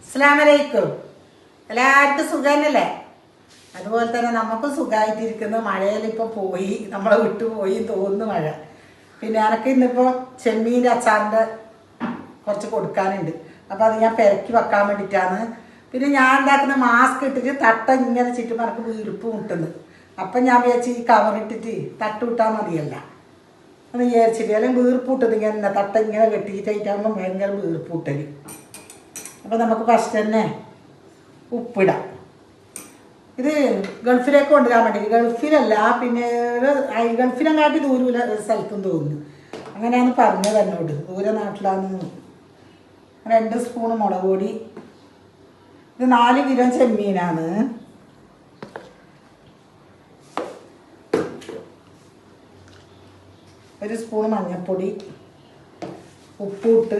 അസ്സലാമലൈക്കും. എല്ലാവർക്കും സുഖമല്ലേ? അതുപോലെ തന്നെ നമുക്കും സുഖമായിട്ടിരിക്കുന്നു. മഴയിൽ ഇപ്പോൾ പോയി, നമ്മളെ വിട്ടുപോയി തോന്നുന്നു മഴ. പിന്നെ എനിക്ക് ഇന്നിപ്പോൾ ചെമ്മീൻ്റെ അച്ചാറിൻ്റെ കുറച്ച് കൊടുക്കാനുണ്ട്. അപ്പോൾ അത് ഞാൻ പെരക്കി വെക്കാൻ വേണ്ടിയിട്ടാണ്. പിന്നെ ഞാൻ ഉണ്ടാക്കുന്ന മാസ്ക് ഇട്ടിട്ട് തട്ട ഇങ്ങനെ ചുറ്റുമറക്ക് വീർപ്പ് മുട്ടുന്നത്. അപ്പം ഞാൻ വിചാരിച്ച് ഈ കവറിട്ടിട്ട് തട്ട് വിട്ടാൽ മതിയല്ല അത് വിചാരിച്ചിട്ട്. അല്ലെങ്കിൽ വീർപ്പ് വിട്ടത് ഇങ്ങനെ തട്ട ഇങ്ങനെ കെട്ടിയിട്ടാകുമ്പോൾ ഭയങ്കര വീർപ്പ് വിട്ടൽ. അപ്പോൾ നമുക്ക് ഫസ്റ്റ് തന്നെ ഉപ്പിടാം. ഇത് ഗൾഫിലേക്ക് കൊണ്ടുവരാൻ വേണ്ടി, ഗൾഫിലല്ല പിന്നെ ഗൾഫിനെക്കാട്ടി ദൂരമില്ല ഒരു സ്ഥലത്തും തോന്നുന്നു. അങ്ങനെയാണ് പറഞ്ഞത് എന്നോട്, ദൂരെ നാട്ടിലാണെന്ന്. 2 സ്പൂൺ മുളക് പൊടി. ഇത് 4 കിലോ ചെമ്മീനാണ്. ഒരു സ്പൂൺ മഞ്ഞൾപ്പൊടി, ഉപ്പിട്ട്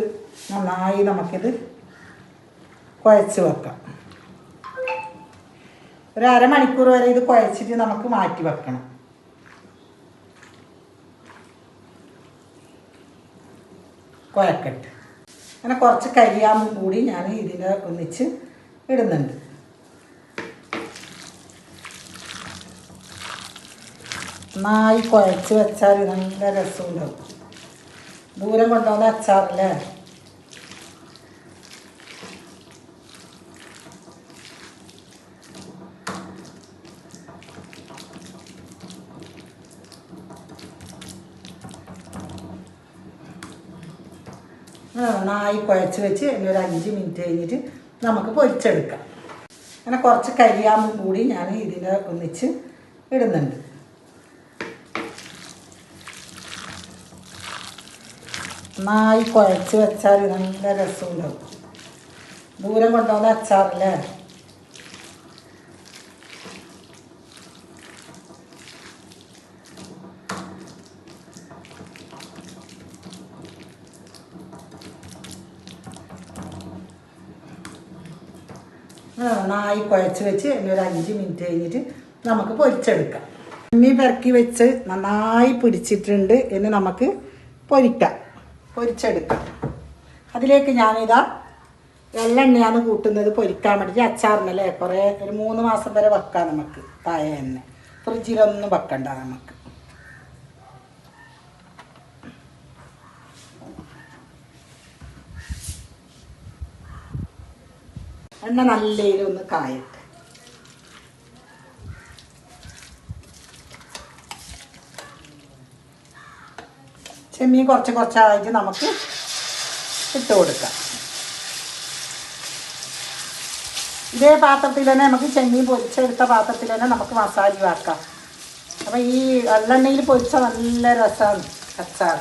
നന്നായി നമുക്കിത് കുഴച്ച് വെക്കാം. ഒരു അരമണിക്കൂർ വരെ ഇത് കുഴച്ചിട്ട് നമുക്ക് മാറ്റി വെക്കണം. കുഴക്കട്ട്. അങ്ങനെ കുറച്ച് കരിയാമ്പും കൂടി ഞാൻ ഇതിൽ ഒന്നിച്ച് ഇടുന്നുണ്ട്. നന്നായി കുഴച്ച് വെച്ചാൽ നല്ല രസമുണ്ടാവും. ദൂരം കൊണ്ടുപോകുന്ന അച്ചാറല്ലേ. നന്നായി കുഴച്ച് വെച്ച് ഒരു 5 മിനിറ്റ് കഴിഞ്ഞിട്ട് നമുക്ക് പൊരിച്ചെടുക്കാം. അങ്ങനെ കുറച്ച് കരിയാമ്പും കൂടി ഞാൻ ഇതിൽ ഒന്നിച്ച് ഇടുന്നുണ്ട്. നന്നായി കുഴച്ച് വെച്ചാൽ നല്ല രസമുണ്ടാവും. ദൂരം കൊണ്ടുപോകുന്ന അച്ചാറല്ലേ. നന്നായി കുഴച്ച് വെച്ച് ഒരു 5 മിനിറ്റ് കഴിഞ്ഞിട്ട് നമുക്ക് പൊരിച്ചെടുക്കാം. ചെമ്മീൻ പെരക്കി വെച്ച് നന്നായി പിടിച്ചിട്ടുണ്ട്. ഇനി നമുക്ക് പൊരിച്ചെടുക്കാം. അതിലേക്ക് ഞാനിതാ വെള്ളെണ്ണയാണ് കൂട്ടുന്നത് പൊരിക്കാൻ വേണ്ടിയിട്ട്. അച്ചാറിനല്ലേ കുറേ ഒരു 3 മാസം വരെ വെക്കാം നമുക്ക്. താഴെ തന്നെ ഫ്രിഡ്ജിലൊന്നും വെക്കണ്ട നമുക്ക്. എണ്ണ നല്ലതിലൊന്ന് കായട്ടെ. ചെമ്മീൻ കുറച്ചായിട്ട് നമുക്ക് ഇട്ട് കൊടുക്കാം. ഇതേ പാത്രത്തിൽ തന്നെ നമുക്ക് ചെമ്മീൻ പൊരിച്ചെടുത്ത പാത്രത്തിൽ തന്നെ നമുക്ക് മസാല ആക്കാം. അപ്പം ഈ വെള്ളെണ്ണയിൽ പൊരിച്ച നല്ല രസമാണ് അച്ചാർ.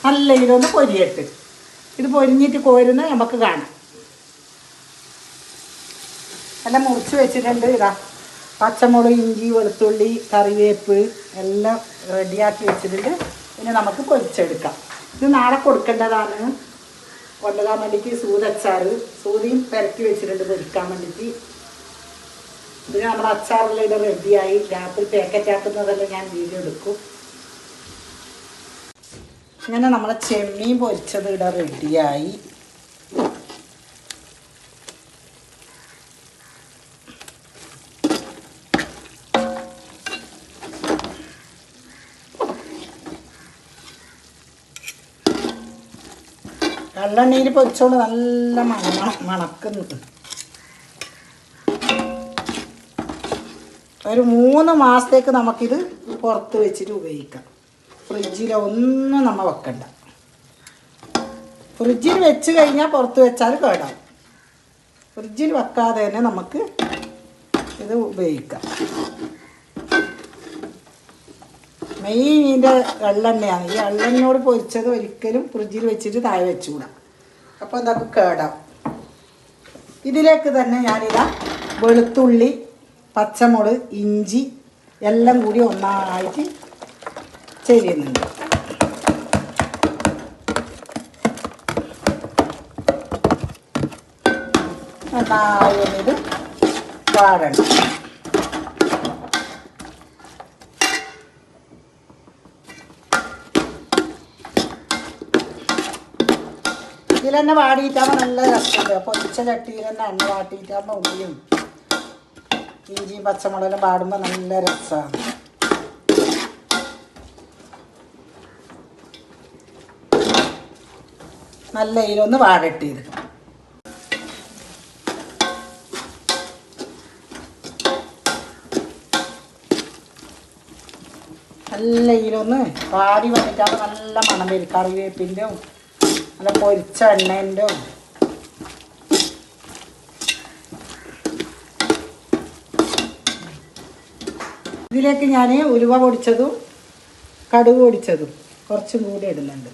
നല്ല ഇതൊന്ന് പൊരിയട്ട്. ഇത് പൊരിഞ്ഞിട്ട് കോരുന്ന നമുക്ക് കാണാം. എല്ലാം മുറിച്ച് വെച്ചിട്ടുണ്ട്. ഇതാ പച്ചമുളക്, ഇഞ്ചി, വെളുത്തുള്ളി, കറിവേപ്പ് എല്ലാം റെഡിയാക്കി വെച്ചിട്ടുണ്ട്. പിന്നെ നമുക്ക് പൊരിച്ചെടുക്കാം. ഇത് നാളെ കൊടുക്കേണ്ടതാണ്. കൊണ്ടുപോകാൻ വേണ്ടിയിട്ട് സൂതച്ചാർ, സൂതിയും പെരക്കി വെച്ചിട്ടുണ്ട് പൊരിക്കാൻ വേണ്ടിയിട്ട്. ഇതിന് നമ്മുടെ അച്ചാറെല്ലാം ഇത് റെഡിയായി. രാത്രി പാക്കറ്റ് ആക്കുന്നതെല്ലാം ഞാൻ വീഡിയോ എടുക്കും. ഇങ്ങനെ നമ്മളെ ചെമ്മീൻ പൊരിച്ചത് ഇവിടെ റെഡിയായി. വെള്ളെണ്ണയിൽ പൊരിച്ചോണ്ട് നല്ല മണക്കുന്നു. ഒരു 3 മാസത്തേക്ക് നമുക്കിത് പുറത്ത് വെച്ചിട്ട് ഉപയോഗിക്കാം. ഫ്രിഡ്ജിലൊന്നും നമ്മൾ വെക്കണ്ട. ഫ്രിഡ്ജിൽ വെച്ച് കഴിഞ്ഞാൽ പുറത്ത് വെച്ചാൽ കേടാവും. ഫ്രിഡ്ജിൽ വെക്കാതെ തന്നെ നമുക്ക് ഇത് ഉപയോഗിക്കാം. മെയിൻ ഇതിൻ്റെ വെള്ളെണ്ണയാണ്. ഈ വെള്ളെണ്ണയോട് പൊരിച്ചത് ഒരിക്കലും ഫ്രിഡ്ജിൽ വെച്ചിട്ട് താഴെ വെച്ചുകൂടാം. അപ്പോൾ എന്തൊക്കെ കേടാവും. ഇതിലേക്ക് തന്നെ ഞാനിതാ വെളുത്തുള്ളി, പച്ചമുളക്, ഇഞ്ചി എല്ലാം കൂടി ഒന്നായിട്ട് ചെയ്യുന്നുണ്ട്. നന്നായി ഇത് വാടണം. ഇതിൽ തന്നെ വാടിയിട്ടാകുമ്പോൾ നല്ല രസമുണ്ട്. പൊരിച്ച ചട്ടിയിൽ തന്നെ എണ്ണ വാട്ടിയിട്ടാകുമ്പോൾ ഉള്ളിയും ഇഞ്ചിയും പച്ചമുളകും പാടുമ്പോൾ നല്ല രസമാണ്. നല്ല ഇതിലൊന്ന് വാടട്ടെ. ഇത് നല്ല ഇതിലൊന്ന് വാടി വന്നിട്ടാകുമ്പോൾ നല്ല മണം വരും. കറിവേപ്പിൻ്റെ നല്ല പൊരിച്ച എണ്ണേൻ്റെ. ഇതിലേക്ക് ഞാൻ ഉലുവ പൊടിച്ചതും കടുക് പൊടിച്ചതും കുറച്ചും കൂടി ഇടുന്നുണ്ട്.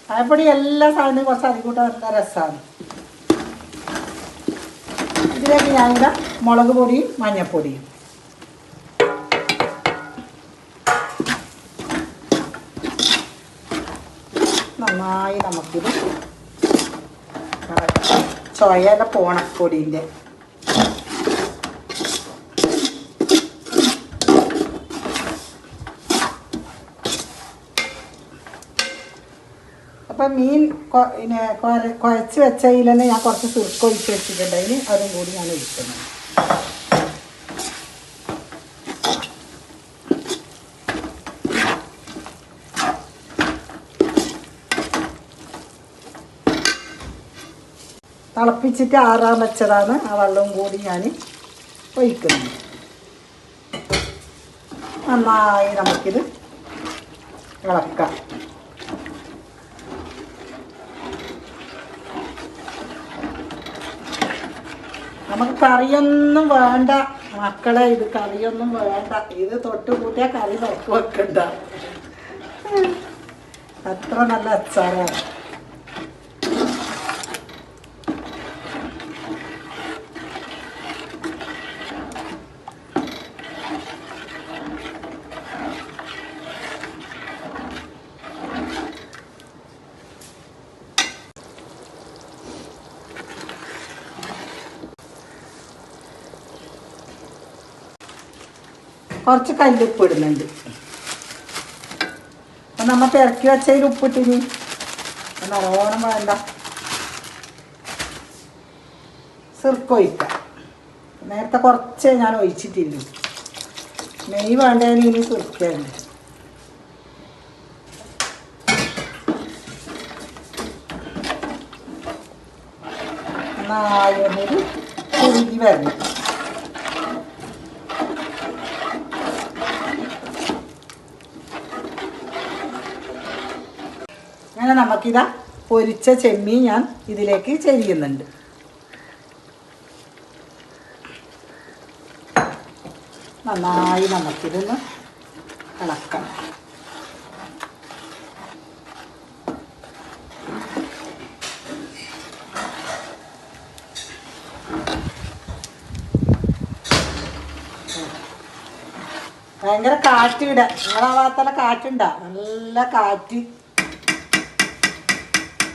കായപ്പൊടി എല്ലാ സാധനവും കുറച്ച് അധികം നല്ല രസമാണ്. ഇതിലേക്ക് ഞാനിവിടെ മുളക് പൊടിയും മഞ്ഞൾപ്പൊടിയും. നന്നായി നമുക്കിത് ചൊയയുടെ പോണപ്പൊടിൻ്റെ അപ്പം മീൻ കുഴച്ച് വെച്ചതിൽ തന്നെ ഞാൻ കുറച്ച് സുർക്ക ഒഴിച്ച് വെച്ചിട്ടുണ്ടെങ്കിൽ അതും കൂടി ഞാൻ ഒഴിക്കുന്നു. തിളപ്പിച്ചിട്ട് ആറാൻ വെച്ചതാണ്. ആ വെള്ളവും കൂടി ഞാൻ ഒഴിക്കുന്നു. നന്നായി നമുക്കിത് ഇളക്കാം. നമുക്ക് കറിയൊന്നും വേണ്ട മക്കളെ, ഇത് കറിയൊന്നും വേണ്ട. ഇത് തൊട്ട് കൂട്ടിയാൽ കറി പുറത്ത് വെക്കണ്ട. അത്ര നല്ല അച്ചാറാണ്. കുറച്ച് കല്ലുപ്പ് ഇടുന്നുണ്ട്. അപ്പം നമ്മൾ ഇറക്കി വെച്ചതിൽ ഉപ്പിട്ടിനി നല്ലോണം വേണ്ട. സിർക്ക ഒഴിക്കാം. നേരത്തെ കുറച്ചേ ഞാൻ ഒഴിച്ചിട്ടില്ല. നെയ്യ് വേണ്ടതിന് ഇനി സിർക്കയുണ്ട്. നന്നായി ഒന്നൊരു കുറുകി വരണം. അങ്ങനെ നമുക്കിതാ പൊരിച്ച ചെമ്മീൻ ഞാൻ ഇതിലേക്ക് ചെരിയുന്നുണ്ട്. നന്നായി നമുക്കിതൊന്ന് ഇളക്കണം. ഭയങ്കര കാറ്റ് ഇടാം. നിങ്ങളാ ഭാഗത്തുള്ള കാറ്റുണ്ടാ? നല്ല കാറ്റ്.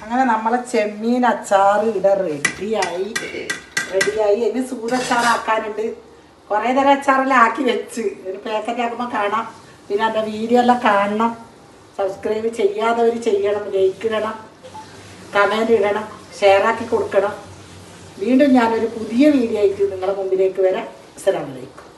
അങ്ങനെ നമ്മളെ ചെമ്മീൻ അച്ചാർ ഇവിടെ റെഡിയായി. ഇനി സൂതച്ചാറാക്കാനുണ്ട്. കുറേ തരം അച്ചാറെല്ലാം ആക്കി വെച്ച് ഒരു പാക്കറ്റ് ആക്കുമ്പോൾ കാണാം. പിന്നെ എൻ്റെ വീഡിയോ എല്ലാം കാണണം. സബ്സ്ക്രൈബ് ചെയ്യാത്തവർ ചെയ്യണം, ലൈക്ക് ഇടണം, കമൻറ്റ് ഇടണം, ഷെയറാക്കി കൊടുക്കണം. വീണ്ടും ഞാനൊരു പുതിയ വീഡിയോ ആയിട്ട് നിങ്ങളുടെ മുമ്പിലേക്ക് വരാം. അസ്സലാമു അലൈക്കും.